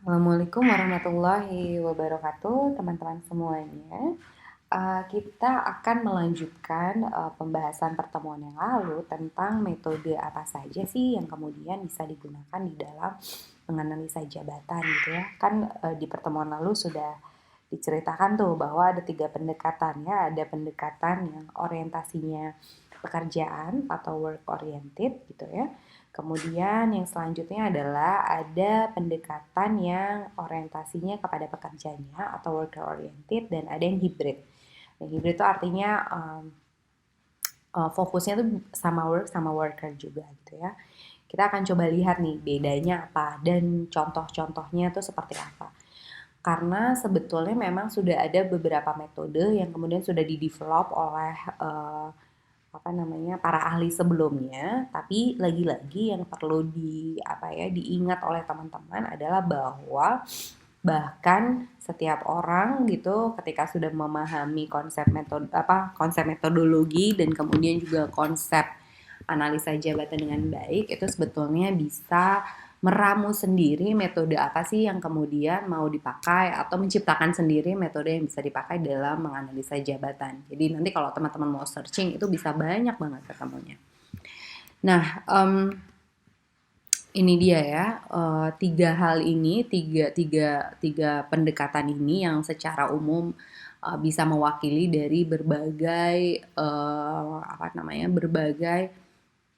Assalamualaikum warahmatullahi wabarakatuh, teman-teman semuanya. Kita akan melanjutkan pembahasan pertemuan yang lalu tentang metode apa saja sih yang kemudian bisa digunakan di dalam menganalisa jabatan gitu ya. Kan di pertemuan lalu sudah diceritakan tuh bahwa ada 3 pendekatan ya. Ada pendekatan yang orientasinya pekerjaan atau work oriented gitu ya. Kemudian yang selanjutnya adalah ada pendekatan yang orientasinya kepada pekerjanya atau worker oriented, dan ada yang hybrid. Yang hybrid itu artinya fokusnya tuh sama work sama worker juga gitu ya. Kita akan coba lihat nih bedanya apa dan contoh-contohnya tuh seperti apa. Karena sebetulnya memang sudah ada beberapa metode yang kemudian sudah di-develop oleh para ahli sebelumnya, tapi lagi-lagi yang perlu diingat oleh teman-teman adalah bahwa bahkan setiap orang gitu ketika sudah memahami konsep metodologi dan kemudian juga konsep analisa jabatan dengan baik, itu sebetulnya bisa meramu sendiri metode apa sih yang kemudian mau dipakai atau menciptakan sendiri metode yang bisa dipakai dalam menganalisa jabatan. Jadi nanti kalau teman-teman mau searching itu bisa banyak banget ketemunya. Nah, ini dia ya, tiga hal ini, tiga pendekatan ini yang secara umum bisa mewakili dari berbagai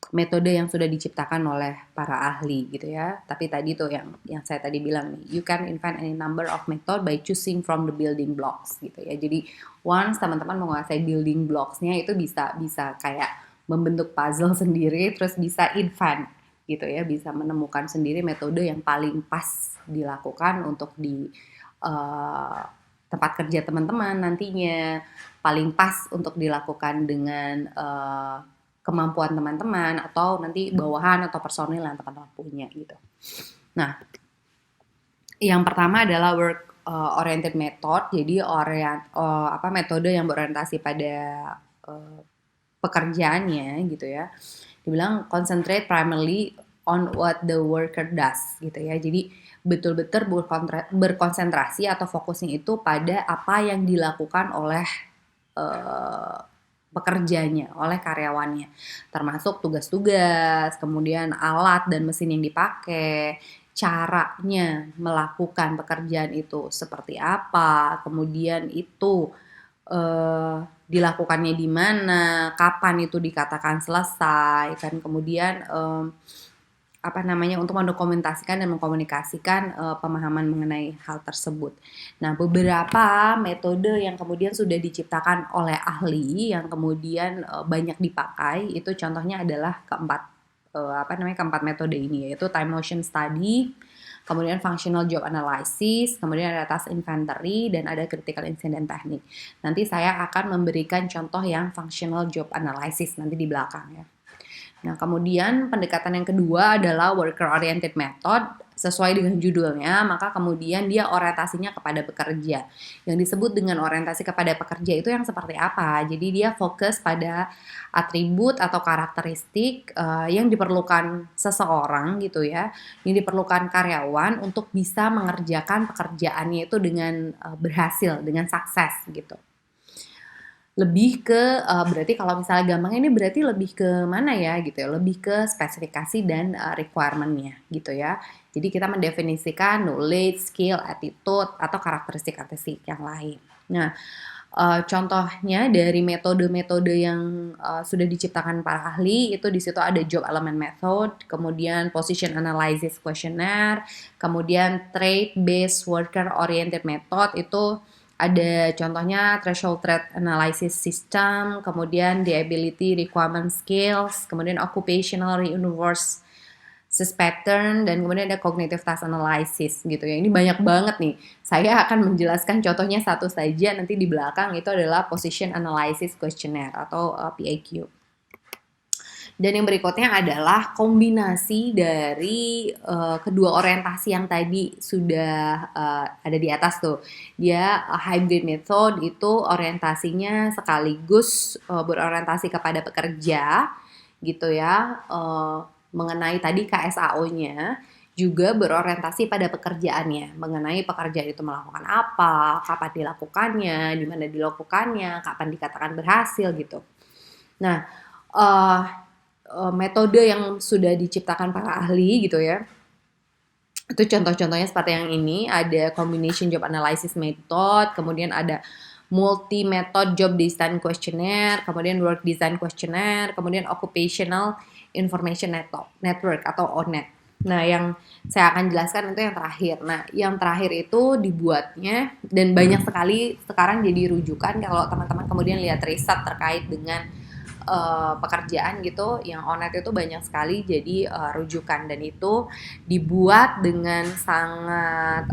metode yang sudah diciptakan oleh para ahli gitu ya. Tapi tadi tuh yang saya tadi bilang nih, you can invent any number of method by choosing from the building blocks gitu ya. Jadi once teman-teman menguasai building blocks-nya itu bisa kayak membentuk puzzle sendiri, terus bisa invent gitu ya, bisa menemukan sendiri metode yang paling pas dilakukan untuk di uh, tempat kerja teman-teman nantinya, paling pas untuk dilakukan dengan kemampuan teman-teman atau nanti bawahan atau personil yang teman-teman punya gitu. Nah, yang pertama adalah work oriented method. Jadi metode yang berorientasi pada pekerjaannya gitu ya. Dibilang concentrate primarily on what the worker does gitu ya. Jadi betul-betul berkonsentrasi atau fokusnya itu pada apa yang dilakukan oleh pekerjanya, oleh karyawannya, termasuk tugas-tugas, kemudian alat dan mesin yang dipakai, caranya melakukan pekerjaan itu seperti apa, kemudian itu dilakukannya di mana, kapan itu dikatakan selesai, kan kemudian untuk mendokumentasikan dan mengkomunikasikan pemahaman mengenai hal tersebut. Nah, beberapa metode yang kemudian sudah diciptakan oleh ahli yang kemudian banyak dipakai itu contohnya adalah keempat metode ini, yaitu time motion study, kemudian functional job analysis, kemudian ada task inventory, dan ada critical incident technique. Nanti saya akan memberikan contoh yang functional job analysis nanti di belakang ya. Nah, kemudian pendekatan yang kedua adalah worker oriented method. Sesuai dengan judulnya, maka kemudian dia orientasinya kepada pekerja. Yang disebut dengan orientasi kepada pekerja itu yang seperti apa? Jadi dia fokus pada atribut atau karakteristik yang diperlukan seseorang gitu ya, yang diperlukan karyawan untuk bisa mengerjakan pekerjaannya itu dengan berhasil, dengan sukses gitu. Lebih ke berarti kalau misalnya gampangnya ini berarti lebih ke mana ya gitu ya, lebih ke spesifikasi dan requirement-nya gitu ya. Jadi kita mendefinisikan knowledge, skill, attitude atau karakteristik-karakteristik yang lain. Nah, contohnya dari metode-metode yang sudah diciptakan para ahli itu di situ ada job element method, kemudian position analysis questionnaire, kemudian trait based worker oriented method itu ada contohnya threshold threat analysis system, kemudian the ability requirement skills, kemudian occupational universe pattern, dan kemudian ada cognitive task analysis gitu ya. Ini banyak banget nih. Saya akan menjelaskan contohnya satu saja, nanti di belakang itu adalah position analysis questionnaire atau PAQ. Dan yang berikutnya adalah kombinasi dari kedua orientasi yang tadi sudah ada di atas tuh. Dia hybrid method itu orientasinya sekaligus berorientasi kepada pekerja gitu ya, mengenai tadi KSAO-nya, juga berorientasi pada pekerjaannya, mengenai pekerjaan itu melakukan apa, kapan dilakukannya, di mana dilakukannya, kapan dikatakan berhasil gitu. Nah, uh, metode yang sudah diciptakan para ahli gitu ya, itu contoh-contohnya seperti yang ini, ada combination job analysis method, kemudian ada multi method job design questionnaire, kemudian work design questionnaire, kemudian occupational information network atau ONET. Nah, yang saya akan jelaskan itu yang terakhir. Nah, yang terakhir itu dibuatnya dan banyak sekali sekarang jadi rujukan kalau teman-teman kemudian lihat riset terkait dengan pekerjaan gitu, yang ONET itu banyak sekali jadi rujukan, dan itu dibuat dengan sangat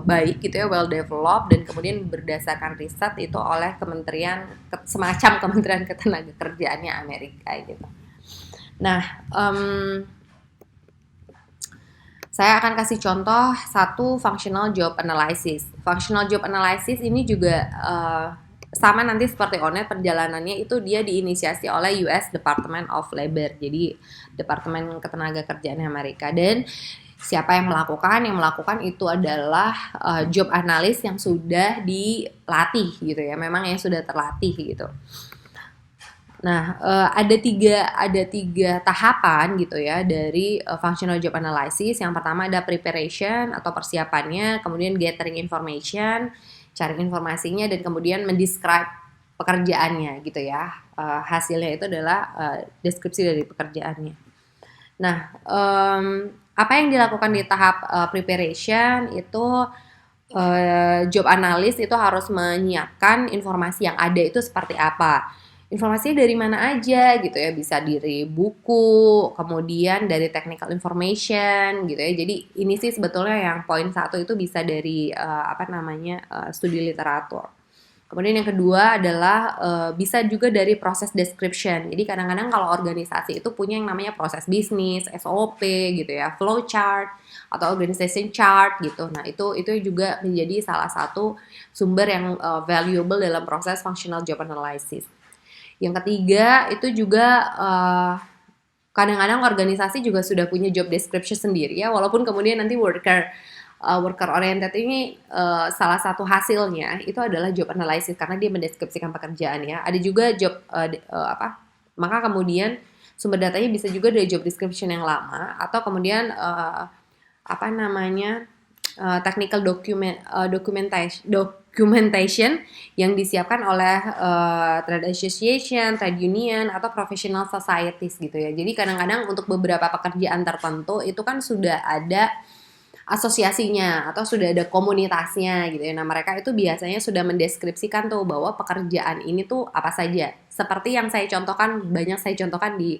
baik gitu ya, well developed, dan kemudian berdasarkan riset itu oleh semacam Kementerian Ketenagakerjaannya Amerika gitu. Nah, saya akan kasih contoh satu functional job analysis. Functional job analysis ini juga sama nanti seperti ONET, perjalanannya itu dia diinisiasi oleh US Department of Labor, jadi Departemen Ketenagakerjaan Amerika. Dan siapa yang melakukan? Yang melakukan itu adalah job analyst yang sudah dilatih gitu ya, memang yang sudah terlatih gitu. Nah, ada tiga tahapan gitu ya dari functional job analysis. Yang pertama ada preparation atau persiapannya, kemudian gathering information, cari informasinya, dan kemudian mendescribe pekerjaannya gitu ya. Hasilnya itu adalah deskripsi dari pekerjaannya. Nah, apa yang dilakukan di tahap preparation itu, job analyst itu harus menyiapkan informasi yang ada itu seperti apa. Informasinya dari mana aja gitu ya, bisa dari buku, kemudian dari technical information gitu ya. Jadi ini sih sebetulnya yang poin 1 itu bisa dari studi literatur. Kemudian yang kedua adalah bisa juga dari proses description. Jadi kadang-kadang kalau organisasi itu punya yang namanya proses bisnis, SOP gitu ya, flow chart atau organization chart gitu. Nah, itu juga menjadi salah satu sumber yang valuable dalam proses functional job analysis. Yang ketiga itu juga kadang-kadang organisasi juga sudah punya job description sendiri ya, walaupun kemudian nanti worker oriented ini salah satu hasilnya itu adalah job analysis karena dia mendeskripsikan pekerjaan ya. Ada juga job maka kemudian sumber datanya bisa juga dari job description yang lama, atau kemudian technical documentation yang disiapkan oleh trade association, trade union, atau professional societies gitu ya. Jadi kadang-kadang untuk beberapa pekerjaan tertentu itu kan sudah ada asosiasinya atau sudah ada komunitasnya gitu ya. Nah, mereka itu biasanya sudah mendeskripsikan tuh bahwa pekerjaan ini tuh apa saja. Seperti yang banyak saya contohkan di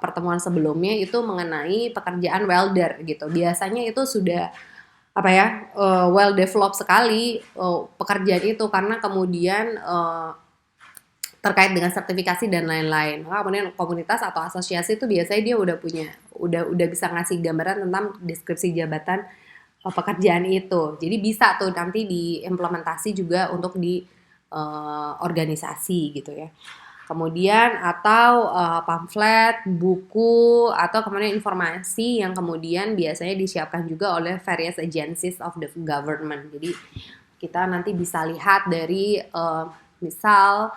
pertemuan sebelumnya itu mengenai pekerjaan welder gitu. Biasanya itu sudah well developed sekali pekerjaan itu, karena kemudian terkait dengan sertifikasi dan lain-lain. Maka kemudian komunitas atau asosiasi itu biasanya dia udah bisa ngasih gambaran tentang deskripsi jabatan pekerjaan itu. Jadi bisa tuh nanti diimplementasi juga untuk di organisasi gitu ya. Kemudian atau pamflet, buku, atau kemudian informasi yang kemudian biasanya disiapkan juga oleh various agencies of the government. Jadi kita nanti bisa lihat dari misal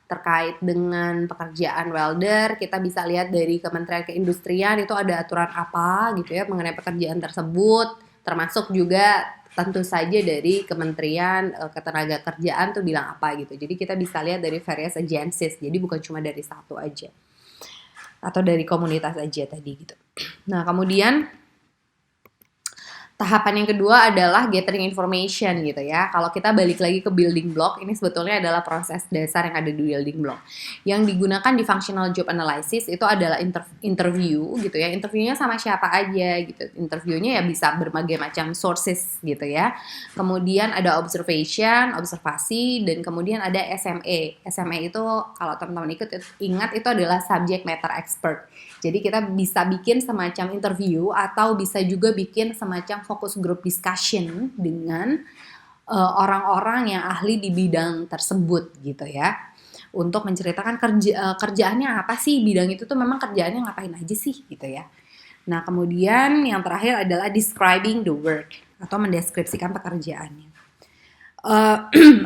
terkait dengan pekerjaan welder, kita bisa lihat dari Kementerian Keindustrian itu ada aturan apa gitu ya mengenai pekerjaan tersebut, termasuk juga tentu saja dari Kementerian Ketenagakerjaan tuh bilang apa gitu. Jadi kita bisa lihat dari various agencies, jadi bukan cuma dari satu aja atau dari komunitas aja tadi gitu. Nah, kemudian tahapan yang kedua adalah gathering information gitu ya. Kalau kita balik lagi ke building block, ini sebetulnya adalah proses dasar yang ada di building block. Yang digunakan di functional job analysis itu adalah interview gitu ya. Interviewnya sama siapa aja gitu. Interviewnya ya bisa berbagai macam sources gitu ya. Kemudian ada observasi, dan kemudian ada SME. SME itu kalau teman-teman ingat itu adalah subject matter expert. Jadi kita bisa bikin semacam interview atau bisa juga bikin semacam focus group discussion dengan orang-orang yang ahli di bidang tersebut gitu ya. Untuk menceritakan kerjaannya apa sih, bidang itu tuh memang kerjaannya ngapain aja sih gitu ya. Nah, kemudian yang terakhir adalah describing the work atau mendeskripsikan pekerjaannya.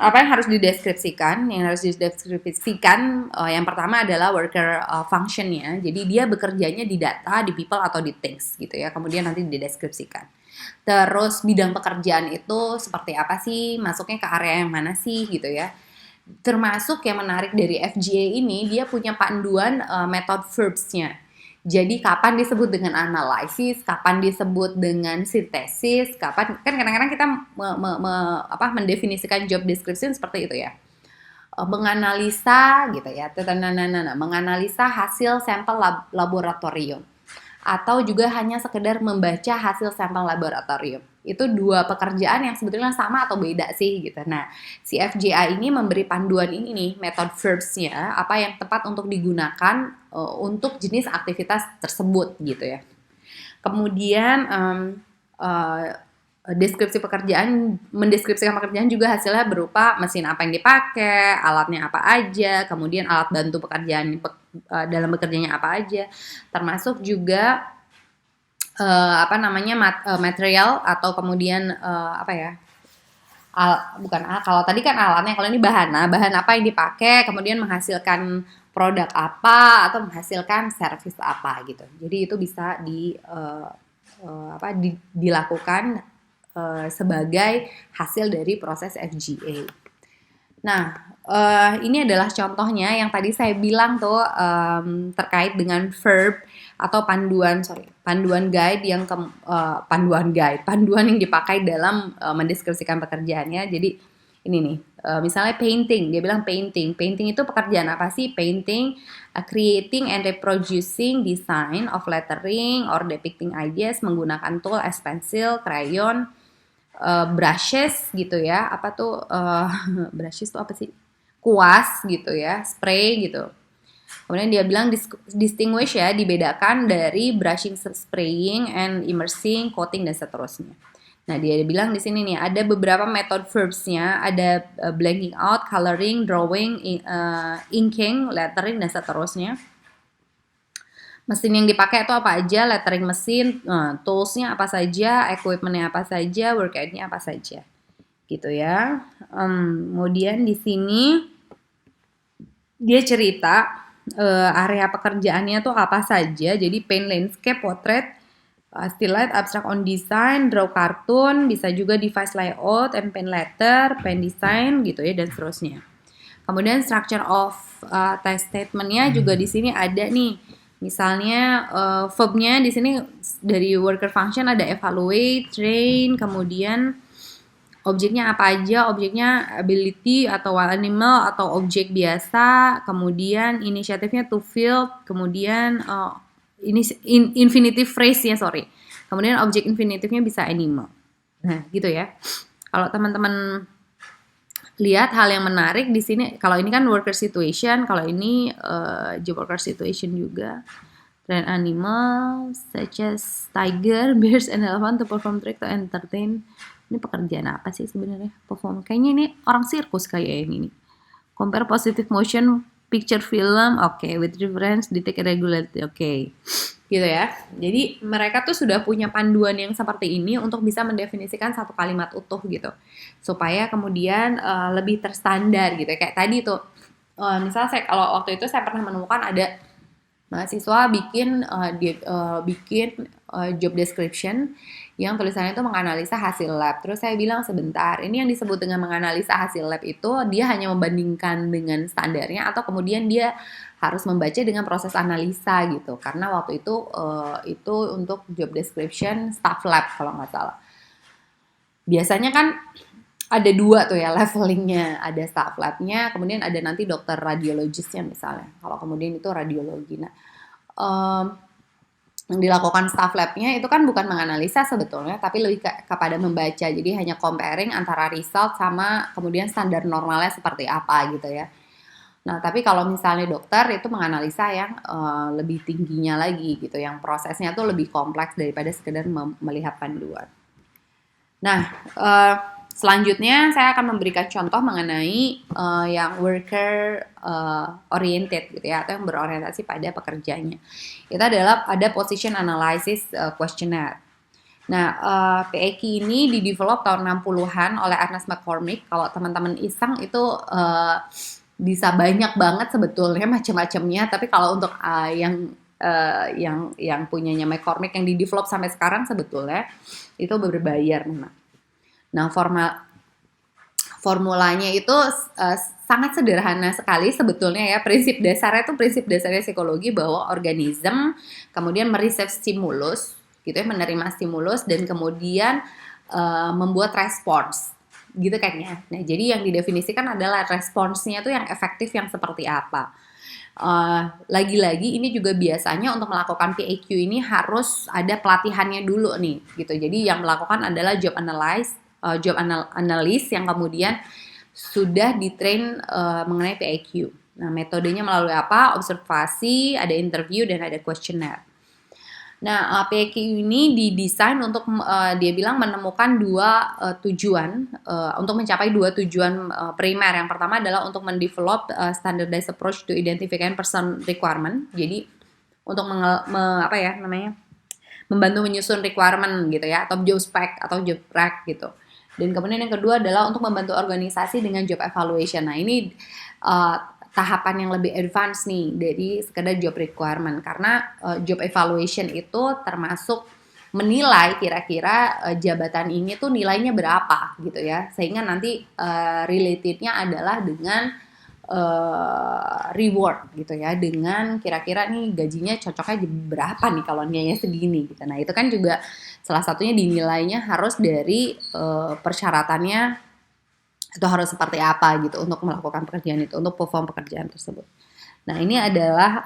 Apa yang harus dideskripsikan? Yang harus dideskripsikan yang pertama adalah worker function-nya. Jadi dia bekerjanya di data, di people atau di things gitu ya. Kemudian nanti dideskripsikan. Terus bidang pekerjaan itu seperti apa sih? Masuknya ke area yang mana sih gitu ya. Termasuk yang menarik dari FGA ini, dia punya panduan method verbs-nya. Jadi kapan disebut dengan analisis, kapan disebut dengan sintesis, kapan kan kadang-kadang kita mendefinisikan job description seperti itu ya. Menganalisa gitu ya, menganalisa hasil sampel laboratorium atau juga hanya sekedar membaca hasil sampel laboratorium. Itu dua pekerjaan yang sebetulnya sama atau beda sih gitu. Nah, si FJI ini memberi panduan ini nih, method verbs-nya, apa yang tepat untuk digunakan untuk jenis aktivitas tersebut gitu ya. Kemudian mendeskripsikan pekerjaan juga hasilnya berupa mesin apa yang dipakai, alatnya apa aja, kemudian alat bantu pekerjaan dalam bekerjanya apa aja, termasuk juga material atau kemudian kalau tadi kan alatnya, kalau ini bahan apa yang dipakai, kemudian menghasilkan produk apa atau menghasilkan servis apa gitu. Jadi itu bisa dilakukan sebagai hasil dari proses FGA. Nah, ini adalah contohnya yang tadi saya bilang tuh terkait dengan verb atau panduan guide yang panduan yang dipakai dalam mendeskripsikan pekerjaannya. Jadi ini nih, misalnya painting, dia bilang painting itu pekerjaan apa sih? Painting, creating and reproducing design of lettering or depicting ideas menggunakan tool as pencil, crayon, brushes gitu ya, brushes itu apa sih? Kuas gitu ya, spray gitu. Kemudian dia bilang distinguish ya, dibedakan dari brushing, spraying, and immersing, coating dan seterusnya. Nah, dia bilang di sini nih ada beberapa method verbs-nya, ada blanking out, coloring, drawing, inking, lettering dan seterusnya. Mesin yang dipakai itu apa aja, lettering mesin, tools-nya apa saja, equipment-nya apa saja, work aid-nya apa saja. Gitu ya. Kemudian di sini dia cerita area pekerjaannya tuh apa saja. Jadi paint, landscape, portrait, still life, abstract on design, draw cartoon, bisa juga device layout, and paint letter, paint design gitu ya dan seterusnya. Kemudian structure of text statement-nya juga di sini ada nih. Misalnya verb-nya di sini dari worker function ada evaluate, train, kemudian objeknya apa aja, objeknya ability atau wild animal atau objek biasa, kemudian inisiatifnya to field, kemudian ini infinitive phrase ya, kemudian objek infinitifnya bisa animal. Nah gitu ya. Kalau teman-teman lihat hal yang menarik di sini, kalau ini kan worker situation, kalau ini job worker situation juga. Train animal such as tiger, bears, and elephant to perform trick to entertain. Ini pekerjaan apa sih sebenarnya? Perform. Kayaknya ini orang sirkus kayak ini nih. Compare positive motion picture film, with reference detect irregularity, gitu ya. Jadi mereka tuh sudah punya panduan yang seperti ini untuk bisa mendefinisikan satu kalimat utuh gitu, supaya kemudian lebih terstandar gitu. Kayak tadi tuh, misalnya kalau waktu itu saya pernah menemukan ada mahasiswa bikin job description yang tulisannya itu menganalisa hasil lab. Terus saya bilang sebentar, ini yang disebut dengan menganalisa hasil lab itu dia hanya membandingkan dengan standarnya atau kemudian dia harus membaca dengan proses analisa gitu. Karena waktu itu untuk job description staff lab kalau nggak salah. Biasanya kan ada dua tuh ya levelingnya, ada staff labnya, kemudian ada nanti dokter radiologisnya misalnya. Kalau kemudian itu radiologi. Nah, yang dilakukan staff labnya itu kan bukan menganalisa sebetulnya, tapi lebih kepada membaca. Jadi hanya comparing antara result sama kemudian standar normalnya seperti apa gitu ya. Nah, tapi kalau misalnya dokter itu menganalisa yang lebih tingginya lagi gitu, yang prosesnya tuh lebih kompleks daripada sekedar melihat panduan. Nah, Selanjutnya saya akan memberikan contoh mengenai yang worker oriented gitu ya, atau yang berorientasi pada pekerjanya. Itu adalah ada position analysis questionnaire. Nah, PAQ ini di-develop tahun 60-an oleh Ernest McCormick. Kalau teman-teman iseng itu bisa banyak banget sebetulnya macam-macamnya, tapi kalau untuk yang punyanya McCormick yang di-develop sampai sekarang sebetulnya itu berbayar memang. Nah, formulanya itu sangat sederhana sekali sebetulnya ya. Prinsip dasarnya psikologi bahwa organisme kemudian mereceive stimulus gitu ya, menerima stimulus dan kemudian membuat respons gitu kan ya. Nah, jadi yang didefinisikan adalah responsnya tuh yang efektif yang seperti apa. Lagi-lagi ini juga biasanya untuk melakukan PAQ ini harus ada pelatihannya dulu nih gitu. Jadi yang melakukan adalah job analyst yang kemudian sudah ditrain mengenai PAQ. Nah, metodenya melalui apa? Observasi, ada interview dan ada questionnaire. Nah, PAQ ini didesain untuk dia bilang menemukan dua tujuan, untuk mencapai dua tujuan primer. Yang pertama adalah untuk mendevelop standardized approach to identifying person requirement. Jadi untuk membantu menyusun requirement gitu ya, atau job spec atau job rec gitu. Dan kemudian yang kedua adalah untuk membantu organisasi dengan job evaluation. Nah, ini tahapan yang lebih advance nih dari sekedar job requirement, karena job evaluation itu termasuk menilai kira-kira jabatan ini tuh nilainya berapa gitu ya, sehingga nanti relatednya adalah dengan reward gitu ya, dengan kira-kira nih gajinya cocoknya berapa nih kalau nilainya segini gitu. Nah, itu kan juga salah satunya dinilainya harus dari persyaratannya itu harus seperti apa gitu untuk melakukan pekerjaan itu, untuk perform pekerjaan tersebut. Nah, ini adalah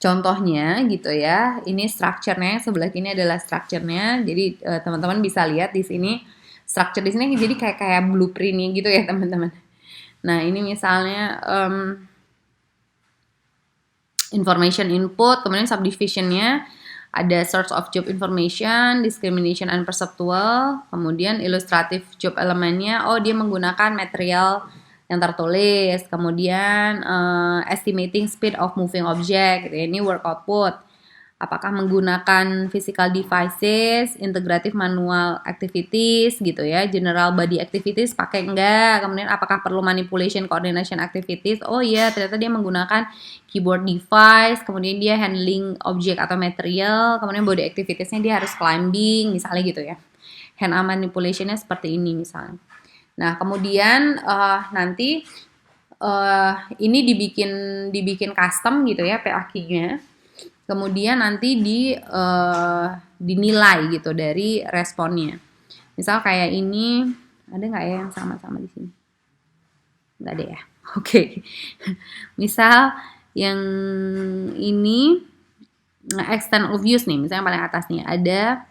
contohnya gitu ya. Ini structure-nya, sebelah kini adalah structure-nya. Jadi teman-teman bisa lihat di sini structure di sini jadi kayak blueprint-nya gitu ya, teman-teman. Nah, ini misalnya information input, kemudian subdivision-nya ada source of job information, discrimination unperceptual, kemudian illustrative job elemennya, dia menggunakan material yang tertulis, kemudian estimating speed of moving object, gitu ya. Ini work output. Apakah menggunakan physical devices, integrative manual activities gitu ya, general body activities pakai enggak, kemudian apakah perlu manipulation coordination activities, iya ternyata dia menggunakan keyboard device, kemudian dia handling object atau material, kemudian body activitiesnya dia harus climbing misalnya gitu ya, hand arm manipulationnya seperti ini misalnya. Nah, kemudian nanti ini dibikin custom gitu ya PAQ-nya. Kemudian nanti dinilai gitu dari responnya. Misal kayak ini, ada nggak ya yang sama-sama di sini? Nggak ada ya. Oke. Misal yang ini extent of use nih, misalnya yang paling atas nih ada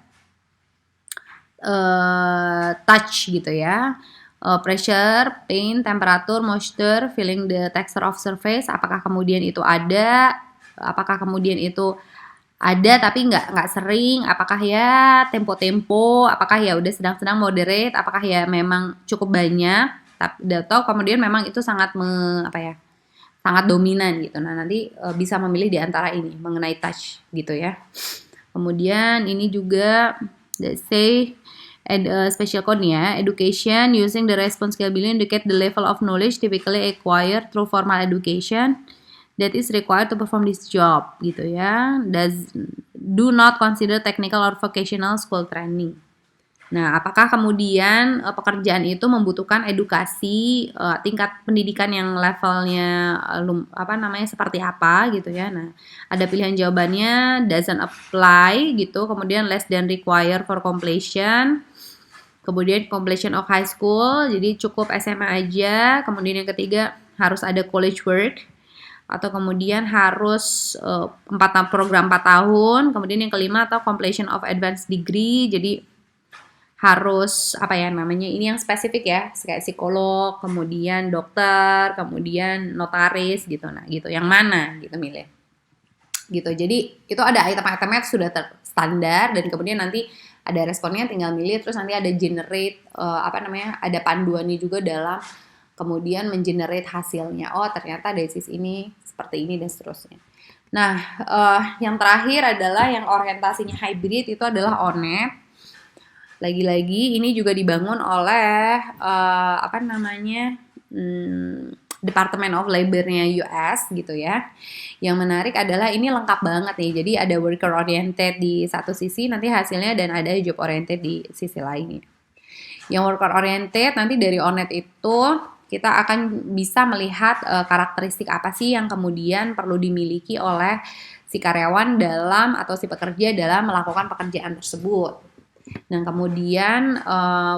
touch gitu ya. Pressure, pain, temperature, moisture, feeling the texture of surface. Apakah kemudian itu ada? Apakah kemudian itu ada tapi nggak sering? Apakah ya tempo-tempo? Apakah ya udah sedang-sedang moderate? Apakah ya memang cukup banyak? Atau kemudian memang itu sangat sangat dominan gitu. Nah, nanti bisa memilih di antara ini mengenai touch gitu ya. Kemudian ini juga let's say special code ya, education using the response scale below indicate the level of knowledge typically acquired through formal education that is required to perform this job gitu ya. Do not consider technical or vocational school training. Nah, apakah kemudian pekerjaan itu membutuhkan edukasi tingkat pendidikan yang levelnya seperti apa gitu ya. Nah, ada pilihan jawabannya doesn't apply gitu, kemudian less than required for completion. Kemudian completion of high school, jadi cukup SMA aja. Kemudian yang ketiga harus ada college work, atau kemudian harus program 4 tahun. Kemudian yang kelima atau completion of advanced degree, jadi harus ini yang spesifik ya, kayak psikolog, kemudian dokter, kemudian notaris gitu. Nah gitu, yang mana gitu milih gitu. Jadi itu ada item-itemnya sudah standar, dan kemudian nanti ada responnya tinggal milih, terus nanti ada generate ada panduannya juga dalam kemudian mengenerate hasilnya. Oh, ternyata dari sisi ini seperti ini dan seterusnya. Nah, yang terakhir adalah yang orientasinya hybrid, itu adalah ONET. Lagi-lagi ini juga dibangun oleh Department of Labor-nya US gitu ya. Yang menarik adalah ini lengkap banget nih. Jadi ada worker oriented di satu sisi nanti hasilnya, dan ada job oriented di sisi lainnya. Yang worker oriented nanti dari ONET itu kita akan bisa melihat karakteristik apa sih yang kemudian perlu dimiliki oleh si karyawan dalam atau si pekerja dalam melakukan pekerjaan tersebut. Nah, kemudian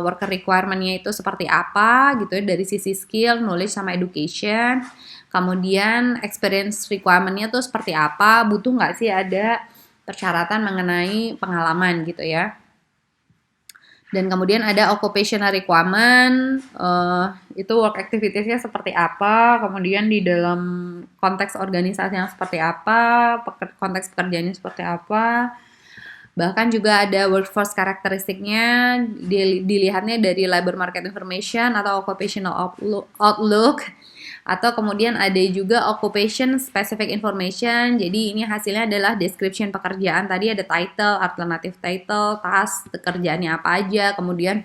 worker requirement-nya itu seperti apa gitu ya, dari sisi skill, knowledge, sama education. Kemudian experience requirement-nya tuh seperti apa, butuh nggak sih ada persyaratan mengenai pengalaman gitu ya. Dan kemudian ada occupational requirement, itu work activities-nya seperti apa, kemudian di dalam konteks organisasi yang seperti apa, konteks pekerjaannya seperti apa. Bahkan juga ada workforce karakteristiknya, dilihatnya dari labor market information atau occupational outlook, atau kemudian ada juga occupation specific information. Jadi ini hasilnya adalah description pekerjaan. Tadi ada title, alternative title, task, pekerjaannya apa aja, kemudian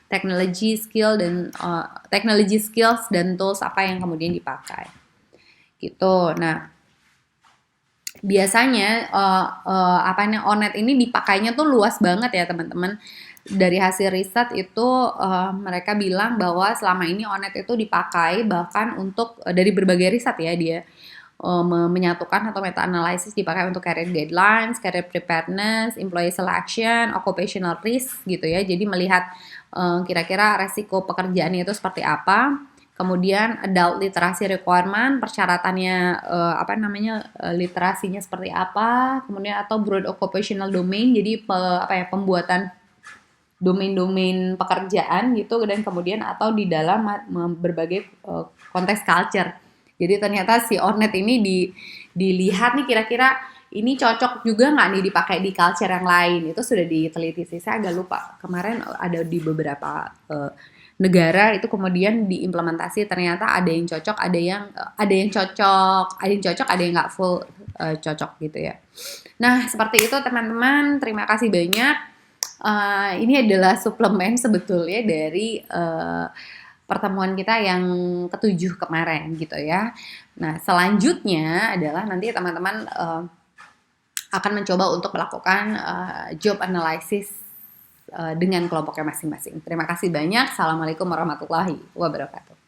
technology skills dan tools apa yang kemudian dipakai. Gitu. Nah, biasanya ONET ini dipakainya tuh luas banget ya teman-teman. Dari hasil riset itu mereka bilang bahwa selama ini ONET itu dipakai bahkan untuk dari berbagai riset ya, dia menyatukan atau meta analysis dipakai untuk career guidelines, career preparedness, employee selection, occupational risk gitu ya. Jadi melihat kira-kira resiko pekerjaannya itu seperti apa. Kemudian adult literacy requirement, persyaratannya literasinya seperti apa. Kemudian atau broad occupational domain, jadi pembuatan domain-domain pekerjaan gitu, dan kemudian atau di dalam berbagai konteks culture. Jadi ternyata si ONET ini dilihat nih kira-kira ini cocok juga nggak nih dipakai di culture yang lain. Itu sudah diteliti sih, saya agak lupa kemarin ada di beberapa negara itu kemudian diimplementasi, ternyata ada yang cocok, ada yang cocok, ada yang nggak full cocok gitu ya. Nah, seperti itu teman-teman, terima kasih banyak. Ini adalah suplemen sebetulnya dari pertemuan kita yang ke-7 kemarin gitu ya. Nah, selanjutnya adalah nanti teman-teman akan mencoba untuk melakukan job analysis dengan kelompoknya masing-masing. Terima kasih banyak. Assalamualaikum warahmatullahi wabarakatuh.